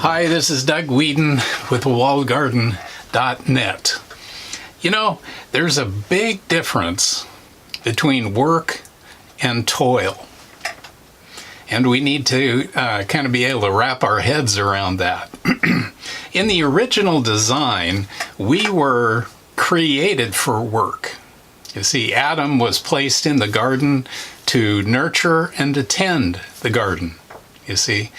Hi, this is Doug Whedon with wallgarden.net. You know, there's a big difference between work and toil. And we need to kind of be able to wrap our heads around that. In the original design, we were created for work. You see, Adam was placed in the garden to nurture and to tend the garden. You see,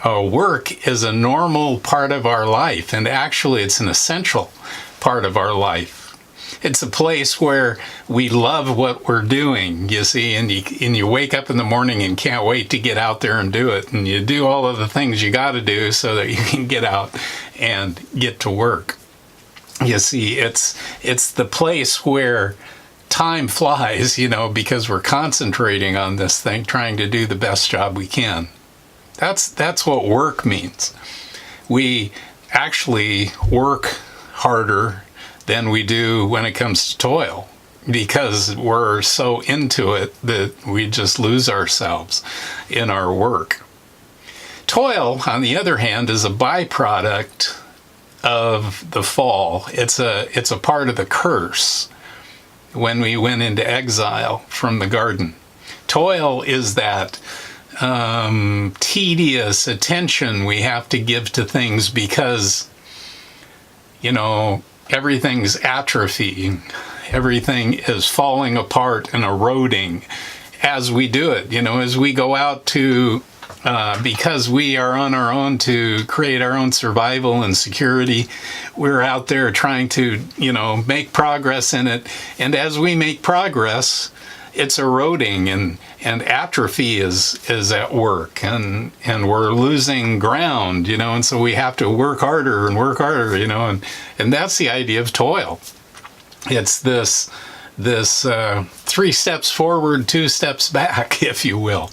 work is a normal part of our life, and actually it's an essential part of our life. It's a place where we love what we're doing, you see, and you wake up in the morning and can't wait to get out there and do it, and you do all of the things you got to do so that you can get out and get to work. You see, it's the place where time flies, you know, because we're concentrating on this thing, trying to do the best job we can. That's what work means. We actually work harder than we do when it comes to toil, because we're so into it that we just lose ourselves in our work. Toil, on the other hand, is a byproduct of the fall. It's a part of the curse when we went into exile from the garden. Toil is that tedious attention we have to give to things because, you know, everything's atrophying. Everything is falling apart and eroding as we do it. You know, as we go out to, because we are on our own to create our own survival and security, we're out there trying to, you know, make progress in it. And as we make progress, it's eroding and atrophy is at work, and we're losing ground, you know, and so we have to work harder, you know, and that's the idea of toil. It's this 3 steps forward, 2 steps back, if you will.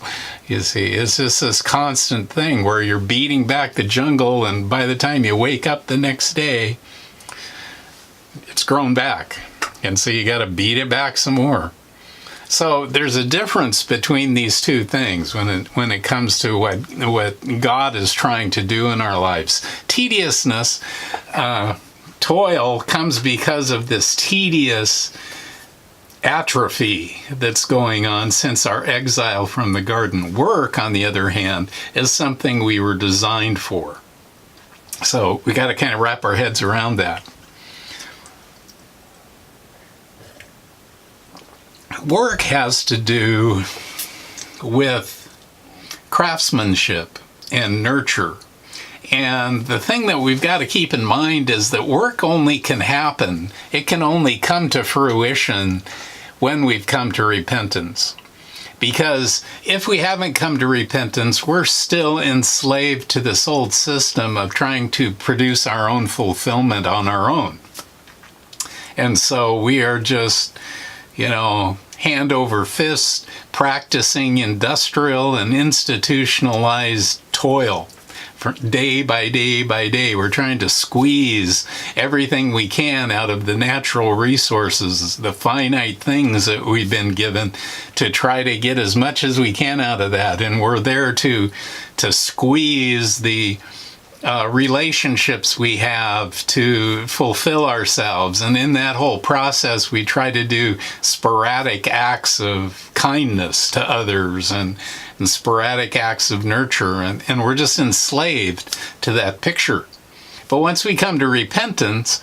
You see, it's just this constant thing where you're beating back the jungle, and by the time you wake up the next day, it's grown back, and so you got to beat it back some more. So there's a difference between these two things when it comes to what God is trying to do in our lives. Tediousness, toil comes because of this tedious atrophy that's going on since our exile from the garden. Work, on the other hand, is something we were designed for. So we got to kind of wrap our heads around that. Work has to do with craftsmanship and nurture. And the thing that we've got to keep in mind is that work only can happen, it can only come to fruition when we've come to repentance. Because if we haven't come to repentance, we're still enslaved to this old system of trying to produce our own fulfillment on our own. And so we are just, you know, hand over fist practicing industrial and institutionalized toil. Day by day by day, we're trying to squeeze everything we can out of the natural resources, the finite things that we've been given, to try to get as much as we can out of that. And we're there to squeeze the relationships we have to fulfill ourselves. And in that whole process, we try to do sporadic acts of kindness to others and sporadic acts of nurture, and we're just enslaved to that picture. But once we come to repentance,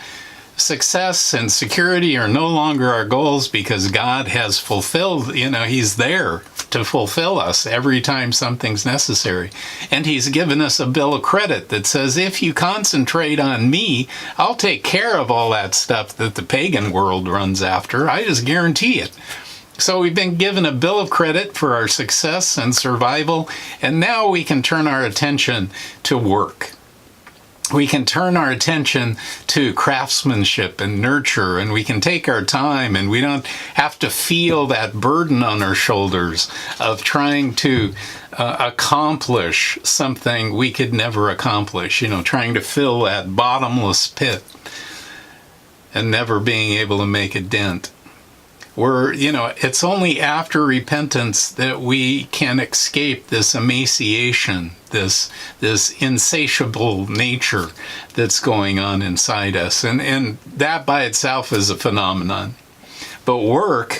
success and security are no longer our goals, because God has fulfilled, you know, He's there to fulfill us every time something's necessary. And He's given us a bill of credit that says, if you concentrate on me, I'll take care of all that stuff that the pagan world runs after. I just guarantee it. So we've been given a bill of credit for our success and survival, and now we can turn our attention to work. We can turn our attention to craftsmanship and nurture, and we can take our time, and we don't have to feel that burden on our shoulders of trying to accomplish something we could never accomplish, you know, trying to fill that bottomless pit and never being able to make a dent. it's only after repentance that we can escape this emaciation, this insatiable nature that's going on inside us. And that by itself is a phenomenon. But work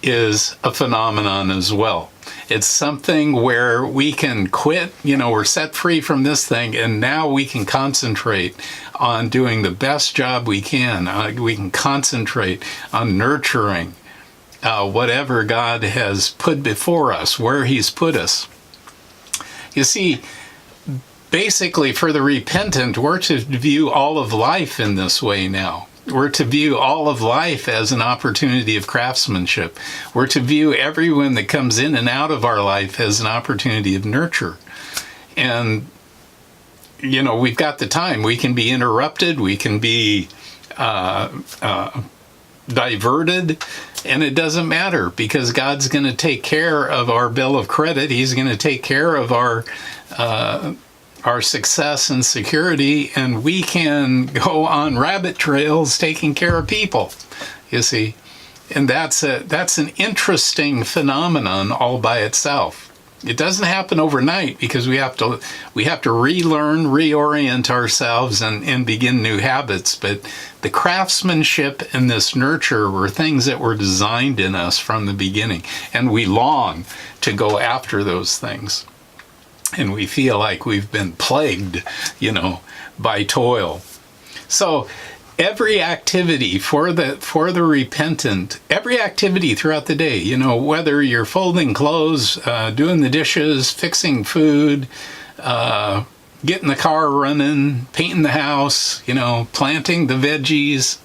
is a phenomenon as well. It's something where we can quit, we're set free from this thing, and now we can concentrate on doing the best job we can. We can concentrate on nurturing whatever God has put before us, where He's put us. You see, basically for the repentant, we're to view all of life in this way now. We're to view all of life as an opportunity of craftsmanship. We're to view everyone that comes in and out of our life as an opportunity of nurture. And, we've got the time. We can be interrupted. We can be diverted. And it doesn't matter, because God's going to take care of our bill of credit. He's going to take care of our success and security, and we can go on rabbit trails taking care of people, you see. And that's an interesting phenomenon all by itself. It doesn't happen overnight, because we have to relearn, reorient ourselves, and begin new habits. But the craftsmanship and this nurture were things that were designed in us from the beginning, and we long to go after those things. And we feel like we've been plagued, by toil. So every activity for the repentant, every activity throughout the day, whether you're folding clothes, doing the dishes, fixing food, getting the car running, painting the house, planting the veggies,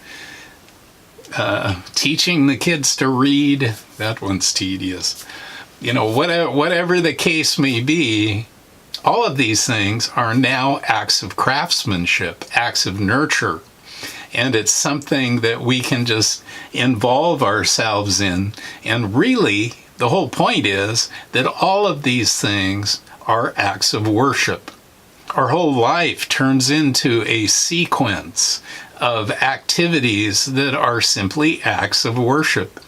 teaching the kids to read. That one's tedious. Whatever the case may be, all of these things are now acts of craftsmanship, acts of nurture. And it's something that we can just involve ourselves in. And really, the whole point is that all of these things are acts of worship. Our whole life turns into a sequence of activities that are simply acts of worship,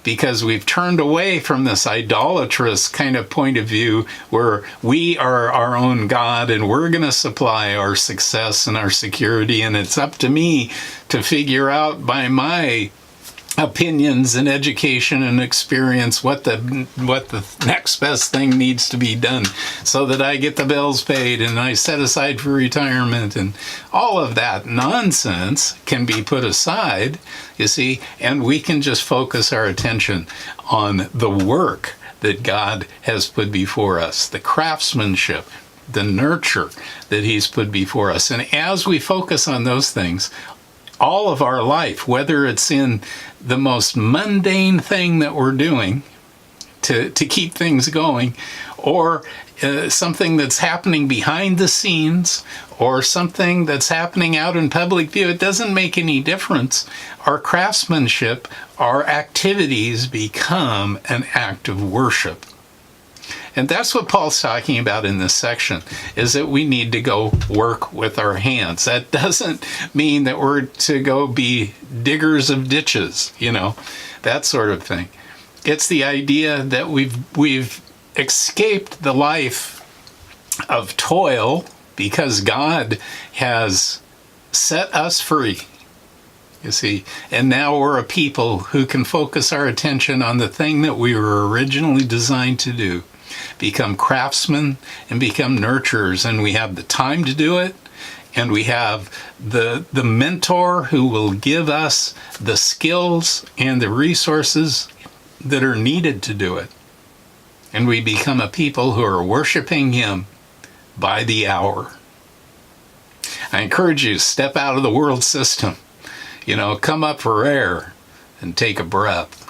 because we've turned away from this idolatrous kind of point of view where we are our own God and we're going to supply our success and our security, and it's up to me to figure out by my opinions and education and experience what the next best thing needs to be done so that I get the bills paid and I set aside for retirement. And all of that nonsense can be put aside, you see, and we can just focus our attention on the work that God has put before us, the craftsmanship, the nurture that He's put before us. And as we focus on those things, all of our life, whether it's in the most mundane thing that we're doing to keep things going, or something that's happening behind the scenes, or something that's happening out in public view, it doesn't make any difference. Our craftsmanship, our activities become an act of worship. And that's what Paul's talking about in this section, is that we need to go work with our hands. That doesn't mean that we're to go be diggers of ditches, that sort of thing. It's the idea that we've escaped the life of toil because God has set us free, you see. And now we're a people who can focus our attention on the thing that we were originally designed to do. Become craftsmen and become nurturers, and we have the time to do it, and we have the mentor who will give us the skills and the resources that are needed to do it. And we become a people who are worshiping Him by the hour. I encourage you to step out of the world system, come up for air and take a breath.